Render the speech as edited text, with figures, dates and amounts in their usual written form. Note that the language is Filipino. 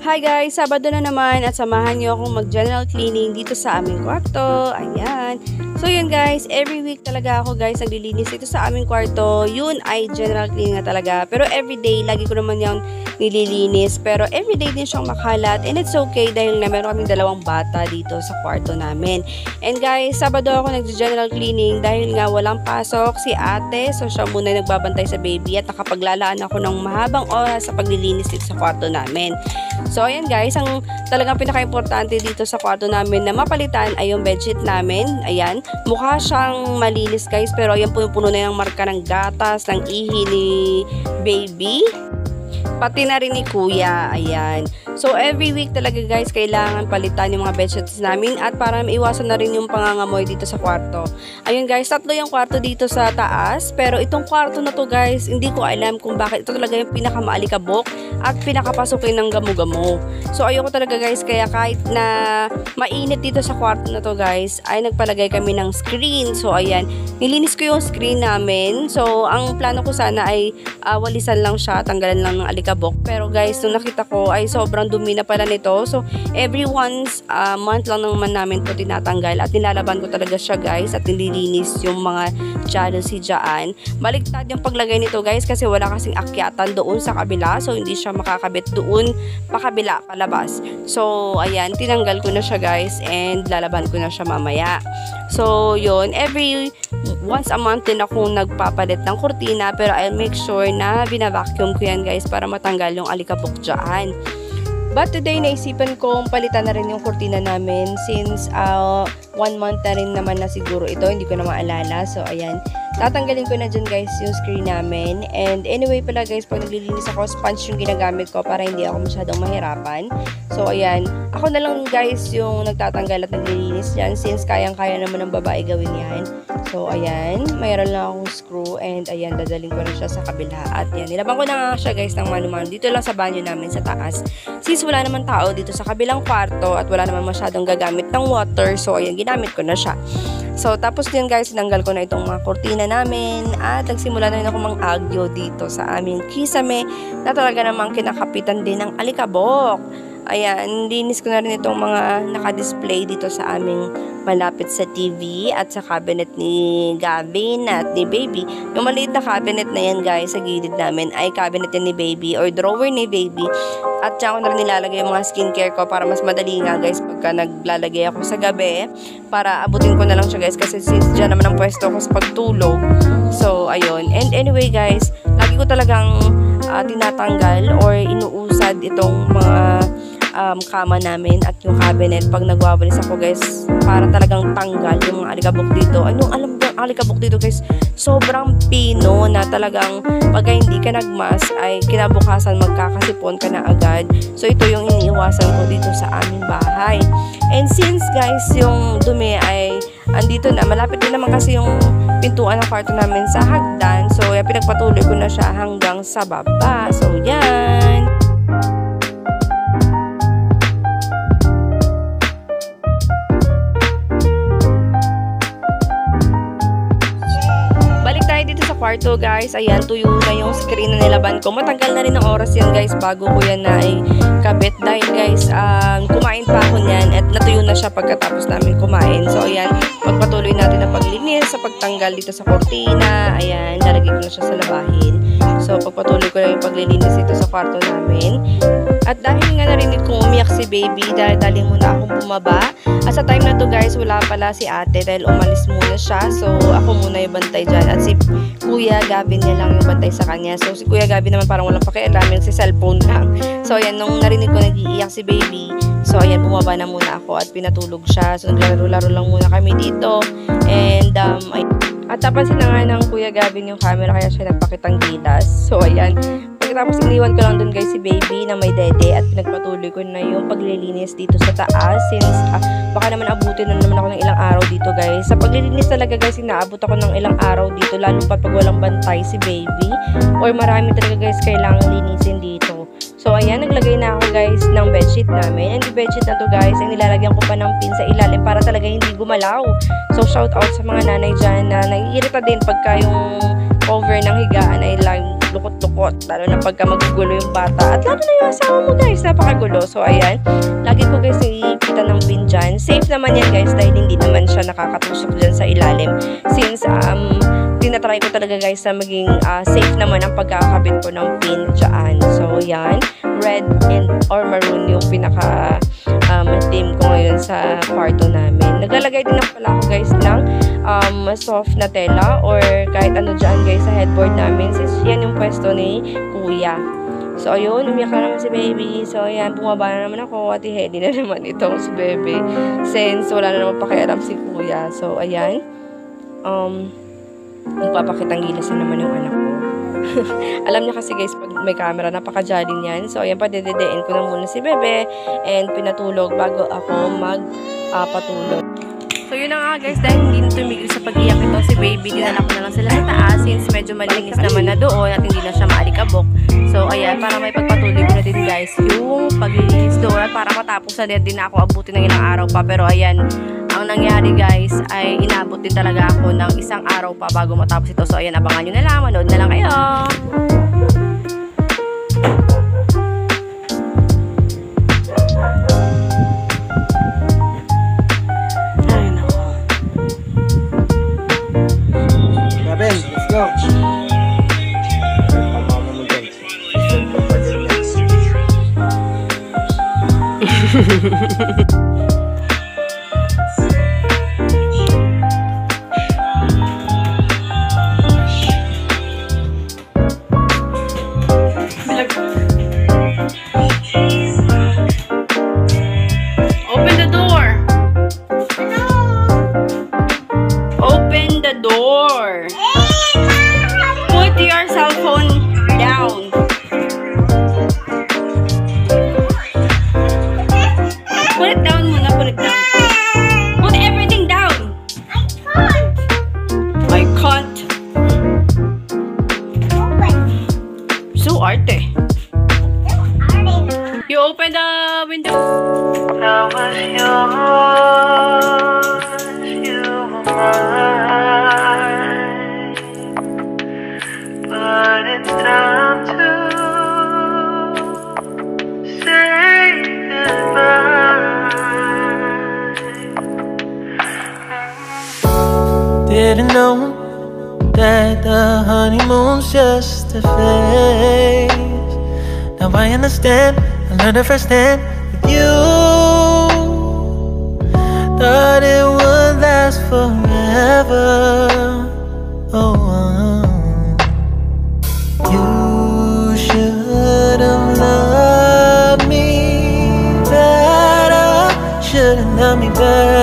Hi guys! Sabado na naman at samahan niyo akong mag-general cleaning dito sa aming kwarto. Ayan. So yun guys, every week talaga ako guys naglilinis dito sa aming kwarto. Yun ay general cleaning na talaga. Pero everyday, lagi ko naman yung nililinis. Pero everyday din siyang makalat. And it's okay dahil na meron kaming dalawang bata dito sa kwarto namin. And guys, Sabado ako nag-general cleaning dahil nga walang pasok si ate. So siya muna nagbabantay sa baby at nakapaglalaan ako ng mahabang oras sa paglilinis dito sa kwarto namin. So ayan guys, ang talagang pinaka-importante dito sa kwarto namin na mapalitan ay yung bedsheet namin. Ayan, mukha siyang malinis guys, pero ayan puno na yung marka ng gatas, ng ihi ni baby. Pati na rin ni kuya, ayan. So, every week talaga guys, kailangan palitan yung mga bedsheets namin at para maiwasan na rin yung pangangamoy dito sa kwarto. Ayun guys, 3 yung kwarto dito sa taas. Pero itong kwarto na to guys, hindi ko alam kung bakit ito talaga yung pinakamaalikabok at pinakapasukin ng gamo-gamo. So, ayoko talaga guys, kaya kahit na mainit dito sa kwarto na to guys, ay nagpalagay kami ng screen. So, ayan, nilinis ko yung screen namin. So, ang plano ko sana ay walisan lang siya, tanggalan lang ng alikabok. Pero guys, nung nakita ko ay sobrang dumi na pala nito. So, every once month lang naman namin ito tinatanggal at nilalaban ko talaga siya guys at nililinis yung mga jealousy dyan. Baliktad yung paglagay nito guys kasi wala kasing akyatan doon sa kabila. So, hindi siya makakabit doon pakabila, palabas. So, ayan, tinanggal ko na siya guys and lalaban ko na siya mamaya. So, yun, every once a month din ako nagpapalit ng kurtina pero I'll make sure na binavacuum ko yan guys para matanggal yung alikabok dyan. But today, naisipan kong palitan na rin yung kurtina namin since 1 month na rin naman na siguro ito. Hindi ko na maalala. So, ayan. Tatanggalin ko na dyan guys yung screen namin. And anyway pala guys, pag naglilinis ako, sponge yung ginagamit ko para hindi ako masyadong mahirapan. So, ayan. Ako na lang guys yung nagtatanggal at naglilinis yan since kayang-kaya naman ng babae gawin yan. So, ayan. Mayroon lang akong screw and ayan, dadaling ko na siya sa kabila. At yan, nilabang ko na nga siya guys ng mano-mano. Dito lang sa banyo namin sa taas. Since wala naman tao dito sa kabilang kwarto at wala naman masyadong gagamit ng water. So, ayan, ginamit ko na siya. So, tapos din guys, tinanggal ko na itong mga kurtina namin at nagsimula na rin ako mang-agyo dito sa aming kisame na talaga namang kinakapitan din ng alikabok. Ayan, linis ko na rin itong mga naka-display dito sa aming malapit sa TV at sa cabinet ni Gavin at ni Baby. Yung maliit na cabinet na yan guys sa gilid namin ay cabinet ni Baby or drawer ni Baby. At dyan ko na rin nilalagay yung mga skincare ko para mas madali nga guys pagka naglalagay ako sa gabi. Para abutin ko na lang siya guys kasi since dyan naman ang pwesto ko sa pagtulog. So, ayun. And anyway guys, lagi ko talagang tinatanggal or inuusad itong mga kama namin at yung cabinet pag nagwawalis ako guys para talagang tanggal yung mga alikabok dito. Ano alam mo yung alikabok dito guys? Sobrang pino na talagang pagka hindi ka nagmas ay kinabukasan magkakasipon ka na agad. So ito yung iniiwasan ko dito sa aming bahay. And since guys yung dumi ay andito na, malapit din naman kasi yung pintuan ng kwarto namin sa hagdan. So pinagpatuloy ko na siya hanggang sa baba. So yan. Kwarto guys, ayan, tuyo na yung screen na nilaban ko. Matagal na rin ng oras yan guys bago ko yan na kabit dahil guys, kumain pa ako niyan at natuyo na siya pagkatapos namin kumain. So ayan, magpatuloy natin ang paglinis sa pagtanggal dito sa kortina. Ayan, lalagay ko na siya sa labahin. So pagpatuloy ko na yung paglilinis dito sa kwarto namin. At dahil nga narinig kong umiyak si Baby, dahil muna akong bumaba. At sa time na to guys, wala pala si ate dahil umalis muna siya. So ako muna yung bantay dyan. At si Kuya Gavin niya lang yung bantay sa kanya. So si Kuya Gavin naman parang walang pakialam, yung si cellphone lang. So ayan, nung narinig ko nag-iiyak si Baby, so ayan, bumaba na muna ako at pinatulog siya. So naglaro-laro lang muna kami dito. And at napansin na nga ng Kuya Gavin yung camera kaya siya nagpakitang gilas. So ayan, pagkatapos iniwan ko lang dun guys si Baby na may dede at pinagpatuloy ko na yung paglilinis dito sa taas since baka naman abutin na naman ako ng ilang araw dito guys. Sa paglilinis talaga guys, inaabot ako ng ilang araw dito lalo pa pag walang bantay si Baby or marami talaga guys kailangan linisin dito. So ayan, naglagay na ako guys ng bedsheet namin. And yung bedsheet na to guys ay nilalagyan ko pa ng pin sa ilalim para talaga hindi gumalaw. So shout out sa mga nanay dyan na naiirita din pagka yung cover ng higaan ay lukot-lukot. Lalo na pagka magugulo yung bata. At lalo na yung asawa mo guys, napakagulo. So ayan, lagi ko guys naiipitan ng pin dyan. Safe naman yan guys dahil hindi naman siya nakakatusok dyan sa ilalim. Since tinatry ko talaga guys na maging safe naman ang pagkakabit ko ng pin dyan. So yan, red and or maroon yung pinaka theme ko ngayon sa kwarto namin. Naglalagay din pala ako guys ng soft na tela or kahit ano dyan guys sa headboard namin since yan yung pwesto ni kuya. So ayun, umiyak na naman si baby. So ayan, bumaba na naman ako at i-heady na naman itong si baby since wala na naman pakialam si kuya. So ayan, magpapakitang gilas na naman yung anak ko. Alam niya kasi guys, pag may camera, napaka-jolly niyan. So, ayan, padededein ko na muna si bebe and pinatulog bago ako magpatulog. So, yun na nga guys, dahil hindi na tumigil sa pag-iyak ito si baby, dinala ko na lang sila sa taas since medyo malinis naman na doon at hindi na siya maalikabok. So, ayan, para may pagpatuloy ko na din guys yung paglilinis doon at para matapos na din ako abutin ng ilang araw pa. Pero ayan, ang nangyari guys ay inabot din talaga ako ng isang araw pa bago matapos ito. So ayan, abangan nyo na lang, manood na lang kayo. Ay nako. Gaben, let's go. Open the door. Open the door. Put your cell phone down. Put it down muna, put it down. Put everything down. I can't. So arte. You open the window. I was yours, you were mine, but it's time to say goodbye. Didn't know that the honeymoon's just a phase. Now I understand, I learned it firsthand with you. Thought it would last forever. Oh, you should have loved me better. Should have loved me better.